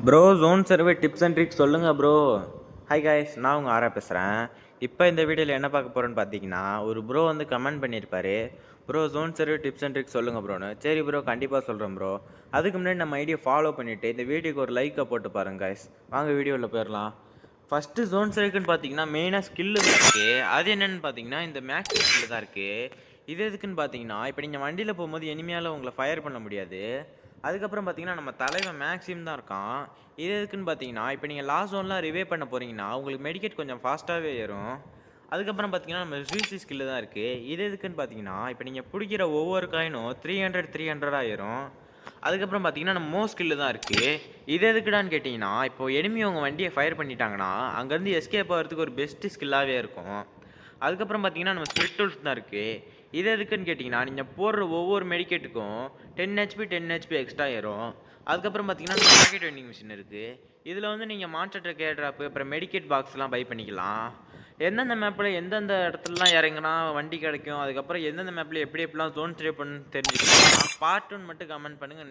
Bro zone survey tips and tricks சொல்லுங்கள் bro. Hi guys, நான் உங்கள் ஆரா பேசுகிறேன். இப்போ இந்த வீடியோவில் என்ன பார்க்க போகிறோன்னு பார்த்தீங்கன்னா, ஒரு ப்ரோ வந்து கமெண்ட் பண்ணியிருப்பாரு, bro zone survey tips and tricks சொல்லுங்கள் ப்ரோன்னு. சரி ப்ரோ, கண்டிப்பாக சொல்கிறேன் ப்ரோ. அதுக்கு முன்னாடி நம்ம ஐடியா ஃபாலோ பண்ணிவிட்டு இந்த வீடியோக்கு ஒரு லைக்கை போட்டு பாருங்கள் காய்ஸ். வாங்க வீடியோவில் போயிடலாம். ஃபஸ்ட்டு ஜோன் சர்வேக்குன்னு பார்த்தீங்கன்னா மெயினாக ஸ்கில்லு தான் இருக்குது. அது என்னென்னு பார்த்தீங்கன்னா இந்த மேக்ஸ் ஸ்கில்லு தான் இருக்குது. இது எதுக்குன்னு பார்த்தீங்கன்னா, இப்போ நீங்கள் வண்டியில் போகும்போது இனிமையால் உங்களை ஃபயர் பண்ண முடியாது. அதுக்கப்புறம் பார்த்தீங்கன்னா நம்ம தலைவன் மேக்ஸிம் தான் இருக்கான். இது எதுக்குன்னு பார்த்தீங்கன்னா, இப்போ நீங்கள் லாஸ்ட் ஜோன்லாம் ரிவே பண்ண போகிறீங்கன்னா உங்களுக்கு மெடிக்கெட் கொஞ்சம் ஃபாஸ்ட்டாகவே ஏறும். அதுக்கப்புறம் பார்த்தீங்கன்னா நம்ம ஜூசி ஸ்கில்லு தான் இருக்குது. இது எதுக்குன்னு பார்த்தீங்கன்னா, இப்போ நீங்கள் பிடிக்கிற ஒவ்வொரு காயினும் 300 ஆயிரும். அதுக்கப்புறம் பார்த்தீங்கன்னா நம்ம மோ ஸ்கில்லு தான் இருக்குது. இது எதுக்குடான்னு கேட்டிங்கன்னா, இப்போது எனிமி உங்கள் வண்டியை ஃபயர் பண்ணிட்டாங்கன்னா அங்கேருந்து எஸ்கேப் ஆகிறதுக்கு ஒரு பெஸ்ட்டு ஸ்கில்லாகவே இருக்கும். அதுக்கப்புறம் பார்த்தீங்கன்னா நம்ம ஸ்பிரிட் டூல்ஸ் தான் இருக்குது. இது எதுக்குன்னு கேட்டிங்கன்னா, நீங்கள் போடுற ஒவ்வொரு மெடிக்கெட்டுக்கும் 10 HP எக்ஸ்ட்ரா ஏறும். அதுக்கப்புறம் பார்த்தீங்கன்னா ராக்கெட் வெண்டிங் மிஷின் இருக்குது. இதில் வந்து நீங்கள் மான்ஸ்டர் கேட்ராப்பு அப்புறம் மெடிக்கெட் பாக்ஸ்லாம் பை பண்ணிக்கலாம். எந்தெந்த மேப்பில் எந்தெந்த இடத்துலலாம் இறங்கினா வண்டி கிடைக்கும், அதுக்கப்புறம் எந்தெந்த மேப்பில் எப்படி எப்படிலாம் ஜோன் ட்ரே பண்ணு தெரிஞ்சுக்கலாம். பார்ட் 1 மட்டும் கமெண்ட் பண்ணுங்கள்.